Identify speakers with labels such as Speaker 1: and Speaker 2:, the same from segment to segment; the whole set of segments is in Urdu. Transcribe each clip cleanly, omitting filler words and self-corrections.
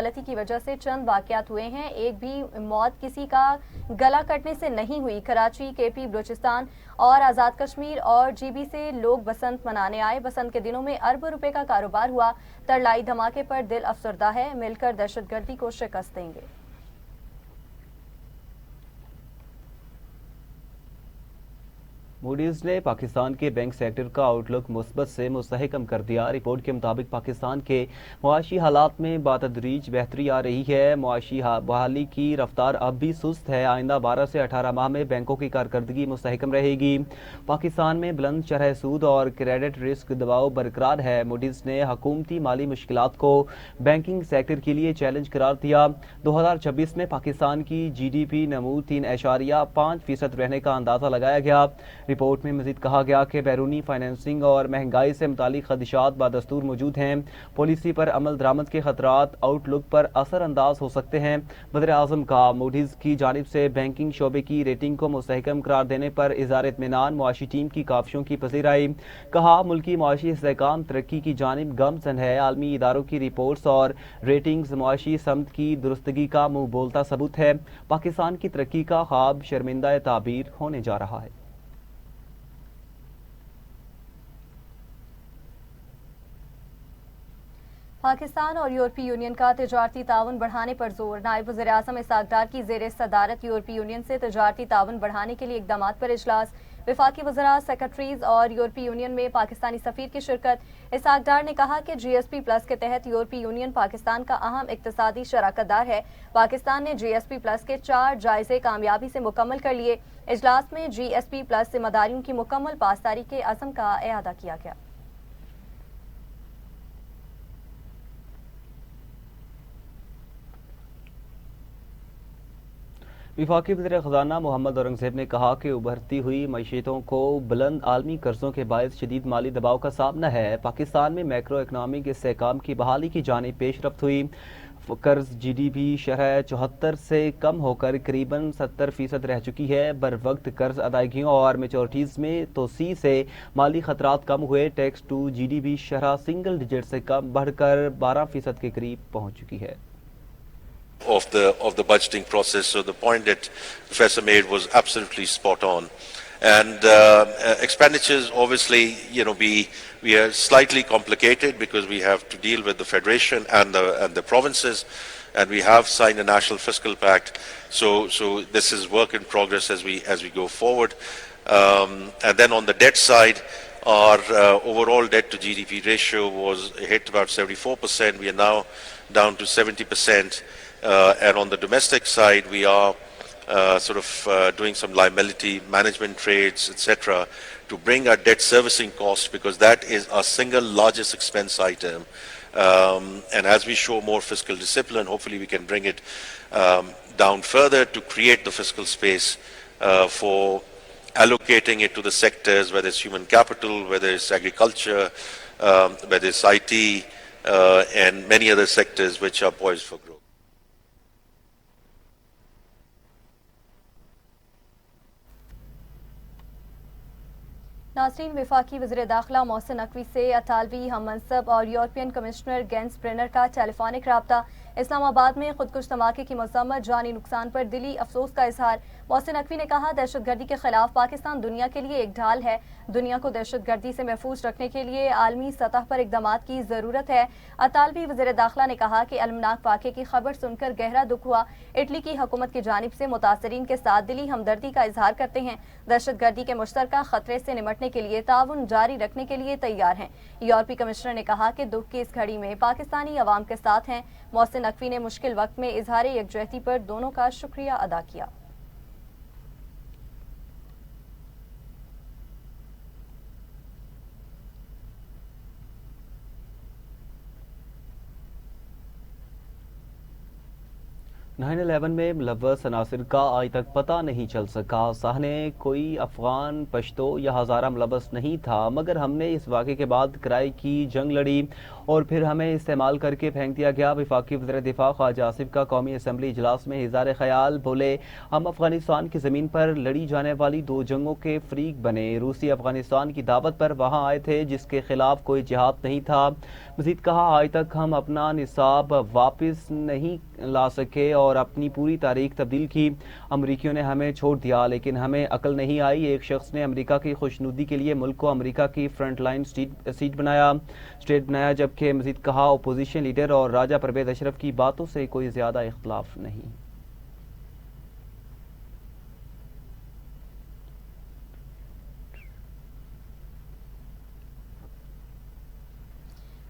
Speaker 1: غلطی کی وجہ سے چند واقعات ہوئے ہیں، ایک بھی موت کسی کا گلا کٹنے سے نہیں ہوئی۔ کراچی، کے پی، بلوچستان اور آزاد کشمیر اور جی بی سے لوگ بسنت منانے آئے۔ بسنت کے دنوں میں اربوں روپے کا کاروبار ہوا۔ ترلائی دھماکے پر دل افسردہ ہے، مل کر دہشت گردی کو شکست دیں گے۔
Speaker 2: موڈیز نے پاکستان کے بینک سیکٹر کا آؤٹ لک مثبت سے مستحکم کر دیا۔ رپورٹ کے مطابق پاکستان کے معاشی حالات میں بتدریج بہتری آ رہی ہے۔ معاشی بحالی کی رفتار اب بھی سست ہے۔ آئندہ 12 سے 18 ماہ میں بینکوں کی کارکردگی مستحکم رہے گی۔ پاکستان میں بلند شرح سود اور کریڈٹ رسک دباؤ برقرار ہے۔ موڈیز نے حکومتی مالی مشکلات کو بینکنگ سیکٹر کے لیے چیلنج قرار دیا۔ 2026 میں پاکستان کی جی ڈی پی نمو 3.5% رہنے کا اندازہ لگایا گیا۔ رپورٹ میں مزید کہا گیا کہ بیرونی فائنینسنگ اور مہنگائی سے متعلق خدشات بدستور موجود ہیں۔ پالیسی پر عمل درآمد کے خطرات آؤٹ لک پر اثر انداز ہو سکتے ہیں۔ وزیر اعظم کا موڈیز کی جانب سے بینکنگ شعبے کی ریٹنگ کو مستحکم قرار دینے پر اظہار اطمینان۔ معاشی ٹیم کی کاوشوں کی پذیرائی۔ کہا ملکی معاشی استحکام ترقی کی جانب گامزن ہے۔ عالمی اداروں کی رپورٹس اور ریٹنگز معاشی سمت کی درستگی کا منہ بولتا ثبوت ہے۔ پاکستان کی ترقی کا خواب شرمندہ تعبیر ہونے جا رہا ہے۔
Speaker 1: پاکستان اور یورپی یونین کا تجارتی تعاون بڑھانے پر زور۔ نائب وزیر اعظم اسحاق ڈار کی زیر صدارت یورپی یونین سے تجارتی تعاون بڑھانے کے لیے اقدامات پر اجلاس۔ وفاقی وزراء، سیکرٹریز اور یورپی یونین میں پاکستانی سفیر کی شرکت۔ اسحاق ڈار نے کہا کہ جی ایس پی پلس کے تحت یورپی یونین پاکستان کا اہم اقتصادی شراکت دار ہے۔ پاکستان نے جی ایس پی پلس کے 4 جائزے کامیابی سے مکمل کر لیے۔ اجلاس میں جی ایس پی پلس ذمہ داریوں کی مکمل پاسداری کے عزم کا اعادہ کیا گیا۔
Speaker 2: وفاقی وزیر خزانہ محمد اورنگزیب نے کہا کہ ابھرتی ہوئی معیشتوں کو بلند عالمی قرضوں کے باعث شدید مالی دباؤ کا سامنا ہے۔ پاکستان میں میکرو اکنامک استحکام کی بحالی کی جانب پیش رفت ہوئی۔ قرض جی ڈی پی شرح 74 سے کم ہو کر قریباً 70% رہ چکی ہے۔ بر وقت قرض ادائیگیوں اور میچورٹیز میں توسیع سے مالی خطرات کم ہوئے۔ Tax to G D P شرح سنگل ڈیجٹ سے کم بڑھ کر 12% کے قریب پہنچ چکی ہے۔
Speaker 3: of the budgeting process. So the point that Professor made was absolutely spot on. And expenditures obviously, we are slightly complicated because we have to deal with the Federation and the provinces, and we have signed a National Fiscal Pact. So this is work in progress as we go forward. And then on the debt side, our overall debt to GDP ratio was hit about 74%. We are now down to 70%. And on the domestic side, we are doing some liability management trades, etc., to bring our debt servicing cost, because that is our single largest expense item. And as we show more fiscal discipline, hopefully we can bring it down further to create the fiscal space for allocating it to the sectors, whether it's human capital, whether it's agriculture, whether it's IT, and many other sectors which are poised for growth.
Speaker 1: ناظرین، وفاقی وزیر داخلہ محسن نقوی سے اطالوی ہم منصب اور یورپین کمشنر گینس برینر کا ٹیلی فونک رابطہ۔ اسلام آباد میں خودکش دھماکے کی مذمت، جانی نقصان پر دلی افسوس کا اظہار۔ محسن نقوی نے کہا دہشت گردی کے خلاف پاکستان دنیا کے لیے ایک ڈھال ہے۔ دنیا کو دہشت گردی سے محفوظ رکھنے کے لیے عالمی سطح پر اقدامات کی ضرورت ہے۔ اطالوی وزیر داخلہ نے کہا کہ المناک واقعے کی خبر سن کر گہرا دکھ ہوا۔ اٹلی کی حکومت کی جانب سے متاثرین کے ساتھ دلی ہمدردی کا اظہار کرتے ہیں۔ دہشت گردی کے مشترکہ خطرے سے نمٹنے کے لیے تعاون جاری رکھنے کے لیے تیار ہیں۔ یورپی کمشنر نے کہا کہ دکھ کی اس گھڑی میں پاکستانی عوام کے ساتھ ہیں۔ محسن نقوی نے مشکل وقت میں اظہار یکجہتی پر دونوں کا شکریہ ادا کیا۔
Speaker 2: نائن 11 میں ملوث عناصر کا آج تک پتہ نہیں چل سکا۔ ساہنے کوئی افغان، پشتو یا ہزارہ ملوث نہیں تھا، مگر ہم نے اس واقعے کے بعد کرائے کی جنگ لڑی اور پھر ہمیں استعمال کر کے پھینک دیا گیا۔ وفاقی وزیر دفاع خواجہ آصف کا قومی اسمبلی اجلاس میں اظہار خیال، بولے ہم افغانستان کی زمین پر لڑی جانے والی 2 جنگوں کے فریق بنے۔ روسی افغانستان کی دعوت پر وہاں آئے تھے جس کے خلاف کوئی جہاد نہیں تھا۔ مزید کہا آج تک ہم اپنا نصاب واپس نہیں لا سکے اور اپنی پوری تاریخ تبدیل کی، امریکیوں نے ہمیں چھوڑ دیا لیکن ہمیں عقل نہیں آئی۔ ایک شخص نے امریکہ کی خوشنودی کے لیے ملک کو امریکہ کی فرنٹ لائن اسٹیٹ بنایا، جبکہ مزید کہا اپوزیشن لیڈر اور راجہ پرویز اشرف کی باتوں سے کوئی زیادہ اختلاف نہیں۔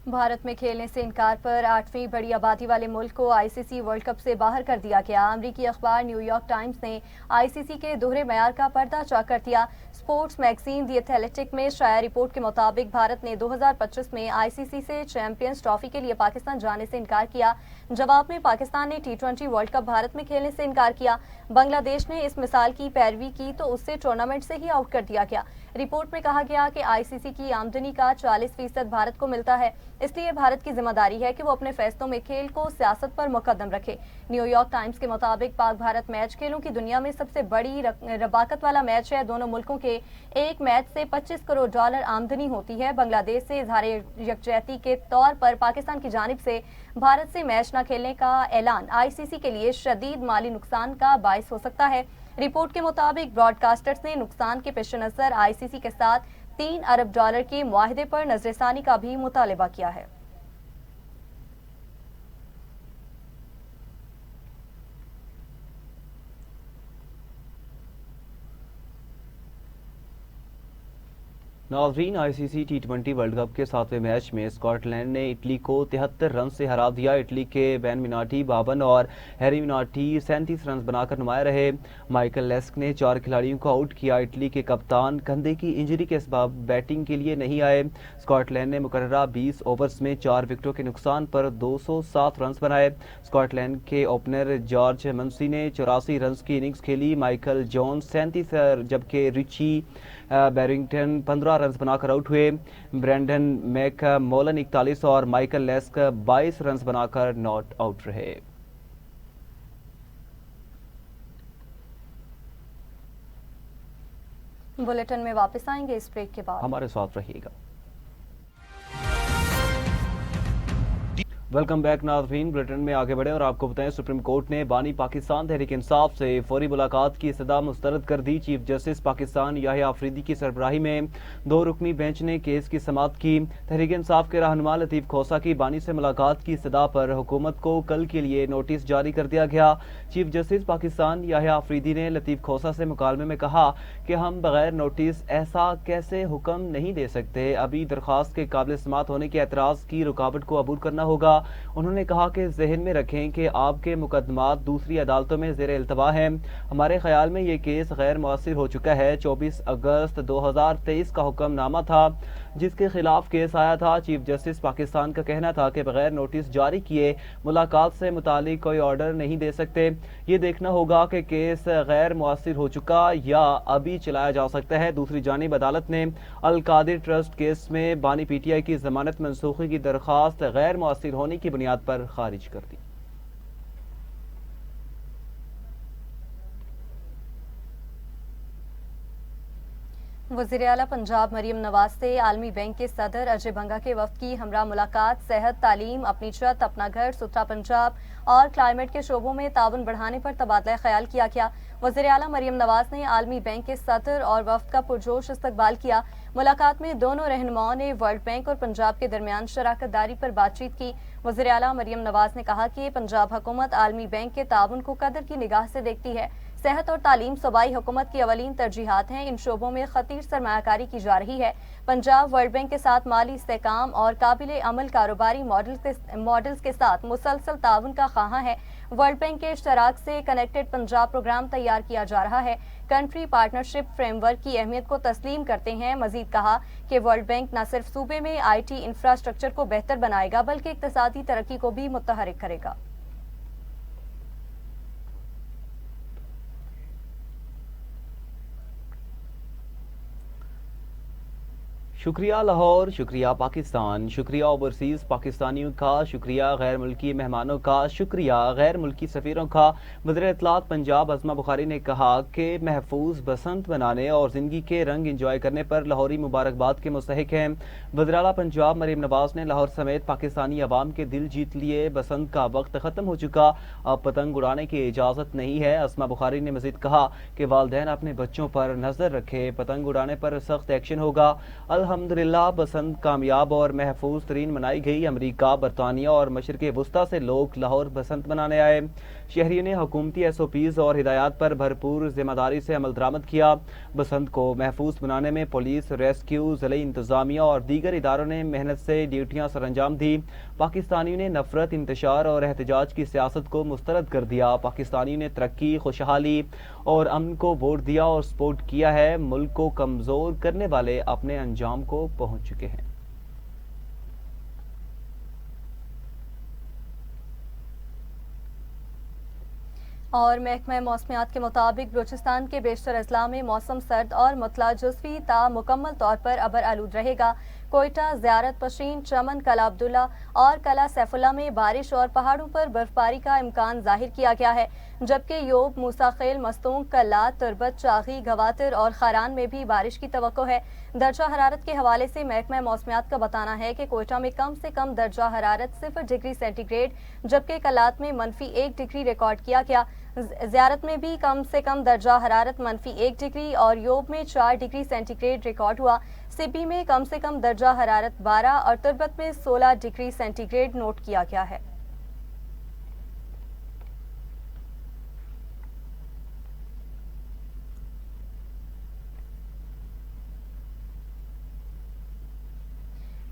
Speaker 1: بھارت میں کھیلنے سے انکار پر 8ویں بڑی آبادی والے ملک کو آئی سی سی ورلڈ کپ سے باہر کر دیا گیا۔ امریکی اخبار نیو یارک ٹائمز نے آئی سی سی کے دوہرے معیار کا پردہ چاک کر دیا۔ اسپورٹس میگزین دی ایتھلیٹک میں شائع رپورٹ کے مطابق بھارت نے 2025 میں آئی سی سی سے چیمپئنز ٹرافی کے لیے پاکستان جانے سے انکار کیا۔ جواب میں پاکستان نے T20 ورلڈ کپ بھارت میں کھیلنے سے انکار کیا۔ بنگلہ دیش نے اس مثال کی پیروی کی تو اس سے ٹورنامنٹ سے ہی آؤٹ کر دیا گیا۔ رپورٹ میں کہا گیا کہ آئی سی سی کی آمدنی کا 40% بھارت کو ملتا ہے، اس لیے بھارت کی ذمہ داری ہے کہ وہ اپنے فیصلوں میں کھیل کو سیاست پر مقدم رکھے۔ نیو یارک ٹائمز کے مطابق پاک بھارت میچ کھیلوں کی دنیا میں سب سے بڑی رباکت والا میچ ہے۔ دونوں ملکوں کے ایک میچ سے $25 کروڑ آمدنی ہوتی ہے۔ بنگلہ دیش سے اظہار یکجہتی کے طور پر پاکستان کی جانب سے بھارت سے میچ نہ کھیلنے کا اعلان آئی سی سی کے لیے شدید مالی نقصان کا باعث ہو سکتا ہے۔ رپورٹ کے مطابق براڈ کاسٹرز نے نقصان کے پیش نظر آئی سی سی کے ساتھ $3 ارب کے معاہدے پر نظر ثانی کا بھی مطالبہ کیا ہے۔
Speaker 2: ناظرین، آئی سی سی T20 ورلڈ کپ کے 7ویں میچ میں اسکاٹ لینڈ نے اٹلی کو 73 رن سے ہرا دیا۔ اٹلی کے بین مناٹی 52 اور ہیری مناٹی 37 رنز بنا کر نمایاں رہے۔ مائیکل لیسک نے 4 کھلاڑیوں کو آؤٹ کیا۔ اٹلی کے کپتان کندھے کی انجری کے اسباب بیٹنگ کے لیے نہیں آئے۔ اسکاٹ لینڈ نے مقررہ 20 اوورز میں 4 وکٹوں کے نقصان پر 207 رنز بنائے۔ اسکاٹ لینڈ کے اوپنر جارج منسی نے 84 رنز کی اننگز کھیلی۔ مائیکل جونز 37 جبکہ ریچی بیرنگٹن 15 رنز بنا کر آؤٹ ہوئے۔ برینڈن میک مولن 41 اور مائیکل لیسک 22 رنز بنا کر ناٹ آؤٹ رہے۔
Speaker 1: بلیٹن میں واپس آئیں گے اس بریک کے بعد،
Speaker 2: ہمارے ساتھ رہیے گا۔ ویلکم بیک ناظرین، بریٹن میں آگے بڑھیں اور آپ کو بتائیں سپریم کورٹ نے بانی پاکستان تحریک انصاف سے فوری ملاقات کی استدعا مسترد کر دی۔ چیف جسٹس پاکستان یحییٰ آفریدی کی سربراہی میں 2 رکنی بینچ نے کیس کی سماعت کی۔ تحریک انصاف کے رہنما لطیف کھوسہ کی بانی سے ملاقات کی استدعا پر حکومت کو کل کے لیے نوٹس جاری کر دیا گیا۔ چیف جسٹس پاکستان یحییٰ آفریدی نے لطیف کھوسہ سے مکالمے میں کہا کہ ہم بغیر نوٹس ایسا کیسے حکم نہیں دے سکتے، ابھی درخواست کے قابل سماعت ہونے کے اعتراض کی رکاوٹ کو عبور کرنا ہوگا۔ انہوں نے کہا کہ ذہن میں رکھیں کہ آپ کے مقدمات دوسری عدالتوں میں زیر التوا ہیں، ہمارے خیال میں یہ کیس غیر مؤثر ہو چکا ہے۔ 24 اگست 2023 کا حکم نامہ تھا جس کے خلاف کیس آیا تھا۔ چیف جسٹس پاکستان کا کہنا تھا کہ بغیر نوٹس جاری کیے ملاقات سے متعلق کوئی آرڈر نہیں دے سکتے، یہ دیکھنا ہوگا کہ کیس غیر مؤثر ہو چکا یا ابھی چلایا جا سکتا ہے۔ دوسری جانب عدالت نے القادر ٹرسٹ کیس میں بانی پی ٹی آئی کی ضمانت منسوخی کی درخواست غیر مؤثر ہونے کی بنیاد پر خارج کر دی۔
Speaker 1: وزیراعلیٰ پنجاب مریم نواز سے عالمی بینک کے صدر اجے بنگا کے وفد کی ہمراہ ملاقات۔ صحت، تعلیم، اپنی چھت اپنا گھر، ستھرا پنجاب اور کلائمیٹ کے شعبوں میں تعاون بڑھانے پر تبادلہ خیال کیا گیا۔ وزیراعلیٰ مریم نواز نے عالمی بینک کے صدر اور وفد کا پرجوش استقبال کیا۔ ملاقات میں دونوں رہنماؤں نے ورلڈ بینک اور پنجاب کے درمیان شراکت داری پر بات چیت کی۔ وزیراعلیٰ مریم نواز نے کہا کہ پنجاب حکومت عالمی بینک کے تعاون کو قدر کی نگاہ سے دیکھتی ہے۔ صحت اور تعلیم صوبائی حکومت کی اولین ترجیحات ہیں، ان شعبوں میں خطیر سرمایہ کاری کی جا رہی ہے۔ پنجاب ورلڈ بینک کے ساتھ مالی استحکام اور قابل عمل کاروباری ماڈلز کے ساتھ مسلسل تعاون کا خواہاں ہے۔ ورلڈ بینک کے اشتراک سے کنیکٹڈ پنجاب پروگرام تیار کیا جا رہا ہے، کنٹری پارٹنرشپ فریم ورک کی اہمیت کو تسلیم کرتے ہیں۔ مزید کہا کہ ورلڈ بینک نہ صرف صوبے میں آئی ٹی انفراسٹرکچر کو بہتر بنائے گا بلکہ اقتصادی ترقی کو بھی متحرک کرے گا۔
Speaker 2: شکریہ لاہور، شکریہ پاکستان، شکریہ اوورسیز پاکستانیوں کا، شکریہ غیر ملکی مہمانوں کا، شکریہ غیر ملکی سفیروں کا۔ وزیر اطلاعات پنجاب عظمہ بخاری نے کہا کہ محفوظ بسنت منانے اور زندگی کے رنگ انجوائے کرنے پر لاہوری مبارکباد کے مستحق ہیں۔ وزیر اعلیٰ پنجاب مریم نواز نے لاہور سمیت پاکستانی عوام کے دل جیت لیے۔ بسنت کا وقت ختم ہو چکا، اب پتنگ اڑانے کی اجازت نہیں ہے۔ عظمہ بخاری نے مزید کہا کہ والدین اپنے بچوں پر نظر رکھے، پتنگ اڑانے پر سخت ایکشن ہوگا۔ الحمدللہ بسنت کامیاب اور محفوظ ترین منائی گئی۔ امریکہ، برطانیہ اور مشرق وسطیٰ سے لوگ لاہور بسنت منانے آئے۔ شہریوں نے حکومتی SOPs اور ہدایات پر بھرپور ذمہ داری سے عمل درآمد کیا۔ بسنت کو محفوظ بنانے میں پولیس، ریسکیو، ضلعی انتظامیہ اور دیگر اداروں نے محنت سے ڈیوٹیاں سر انجام دی۔ پاکستانیوں نے نفرت، انتشار اور احتجاج کی سیاست کو مسترد کر دیا۔ پاکستانیوں نے ترقی، خوشحالی اور امن کو ووٹ دیا اور سپورٹ کیا ہے۔ ملک کو کمزور کرنے والے اپنے انجام کو پہنچ چکے ہیں۔
Speaker 1: اور محکمہ موسمیات کے مطابق بلوچستان کے بیشتر اضلاع میں موسم سرد اور مطلع جزوی تا مکمل طور پر ابر آلود رہے گا۔ کوئٹہ، زیارت پشین، چمن، کلا عبداللہ اور کلا سیف اللہ میں بارش اور پہاڑوں پر برف باری کا امکان ظاہر کیا گیا ہے، جبکہ یوب، موسیٰ خیل، مستونگ، کلات، تربت، چاغی، گواتر اور خاران میں بھی بارش کی توقع ہے۔ درجہ حرارت کے حوالے سے محکمہ موسمیات کا بتانا ہے کہ کوئٹہ میں کم سے کم درجہ حرارت 0 ڈگری سینٹی گریڈ جبکہ کلات میں -1 ڈگری ریکارڈ کیا گیا۔ زیارت میں بھی کم سے کم درجہ حرارت -1 ڈگری اور یوب میں 4 ڈگری سینٹی گریڈ ریکارڈ ہوا۔ سپی میں کم سے کم درجہ حرارت 12 اور تربت میں 16 ڈگری سینٹی گریڈ نوٹ کیا گیا ہے۔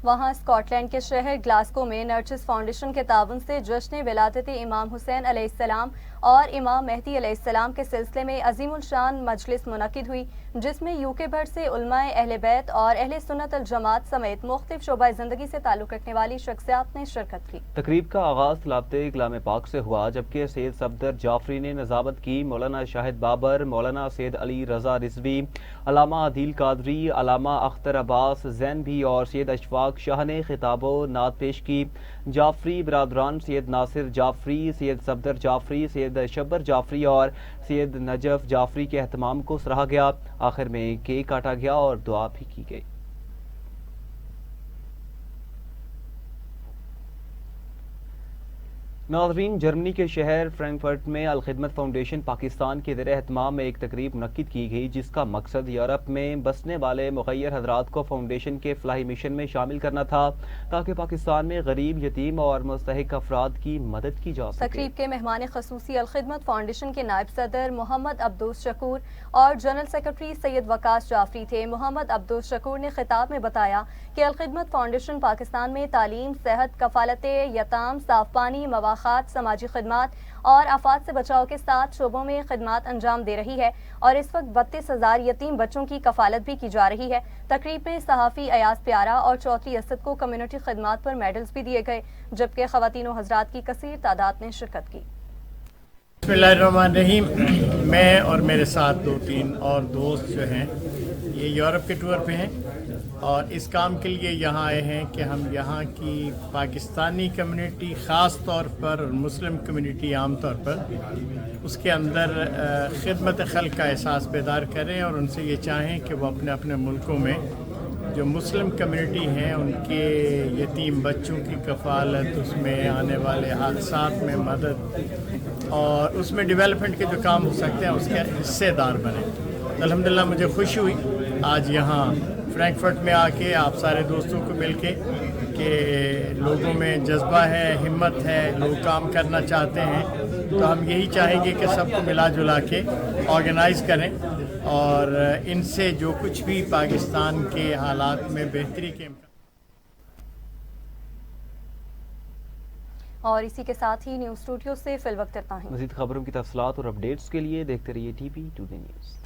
Speaker 1: وہاں اسکاٹ لینڈ کے شہر گلاسگو میں نرچس فاؤنڈیشن کے تعاون سے جشن ولادت امام حسین علیہ السلام اور امام مہدی علیہ السلام کے سلسلے میں عظیم الشان مجلس منعقد ہوئی، جس میں UK بھر سے علماء اہل بیت اور اہل سنت الجماعت سمیت مختلف شعبہ زندگی سے تعلق رکھنے والی شخصیات نے شرکت کی۔
Speaker 2: تقریب کا آغاز تلاوت کلام پاک سے ہوا، جبکہ سید صفدر جعفری نے نظامت کی۔ مولانا شاہد بابر، مولانا سید علی رضا رضوی، علامہ عادل قادری، علامہ اختر عباس زینبی اور سید اشفاق شاہ نے خطاب و نعت پیش کی۔ جعفری برادران سید ناصر جعفری، سید صفدر جعفری، سید شبر جعفری اور سید نجف جعفری کے اہتمام کو سراہا گیا۔ آخر میں کیک کاٹا گیا اور دعا بھی کی گئی۔ ناظرین، جرمنی کے شہر فرینکفرٹ میں الخدمت فاؤنڈیشن پاکستان کے زیر اہتمام میں ایک تقریب منعقد کی گئی، جس کا مقصد یورپ میں بسنے والے مغیر حضرات کو فاؤنڈیشن کے فلاحی مشن میں شامل کرنا تھا تاکہ پاکستان میں غریب، یتیم اور مستحق افراد کی مدد کی جا سکے۔
Speaker 1: تقریب کے مہمان خصوصی الخدمت فاؤنڈیشن کے نائب صدر محمد عبدوس شکور اور جنرل سیکرٹری سید وقاص جعفری تھے۔ محمد عبدوس شکور نے خطاب میں بتایا کہ الخدمت فاؤنڈیشن پاکستان میں تعلیم، صحت، کفالت یتام، صاف پانی، مواقع، سماجی خدمات اور آفات سے بچاؤ کے 7 شعبوں میں خدمات انجام دے رہی ہے اور اس وقت 32,000 یتیم بچوں کی کفالت بھی کی جا رہی ہے۔ تقریب میں صحافی ایاز پیارا اور چودھری اسد کو کمیونٹی خدمات پر میڈلز بھی دیے گئے، جبکہ خواتین و حضرات کی کثیر تعداد نے شرکت کی۔
Speaker 4: بسم اللہ الرحمن الرحیم۔ میں اور میرے ساتھ 2-3 اور دوست جو ہیں یہ یورپ کے ٹور پہ ہیں اور اس کام کے لیے یہاں آئے ہیں کہ ہم یہاں کی پاکستانی کمیونٹی خاص طور پر اور مسلم کمیونٹی عام طور پر اس کے اندر خدمت خلق کا احساس بیدار کریں اور ان سے یہ چاہیں کہ وہ اپنے اپنے ملکوں میں جو مسلم کمیونٹی ہیں ان کے یتیم بچوں کی کفالت، اس میں آنے والے حادثات میں مدد اور اس میں ڈیولپمنٹ کے جو کام ہو سکتے ہیں اس کے حصے دار بنیں۔ الحمدللہ مجھے خوشی ہوئی آج یہاں فرینکفرٹ میں آ کے آپ سارے دوستوں کو مل کے کہ لوگوں میں جذبہ ہے، ہمت ہے، لوگ کام کرنا چاہتے ہیں، تو ہم یہی چاہیں گے کہ سب کو ملا جلا کے آرگنائز کریں اور ان سے جو کچھ بھی پاکستان کے حالات میں بہتری کے
Speaker 1: اور اسی کے ساتھ ہی نیوز اسٹوڈیو سے فی الوقت اتنا ہی۔
Speaker 2: مزید خبروں کی تفصیلات اور اپڈیٹس کے لیے دیکھتے رہیے TP2 نیوز۔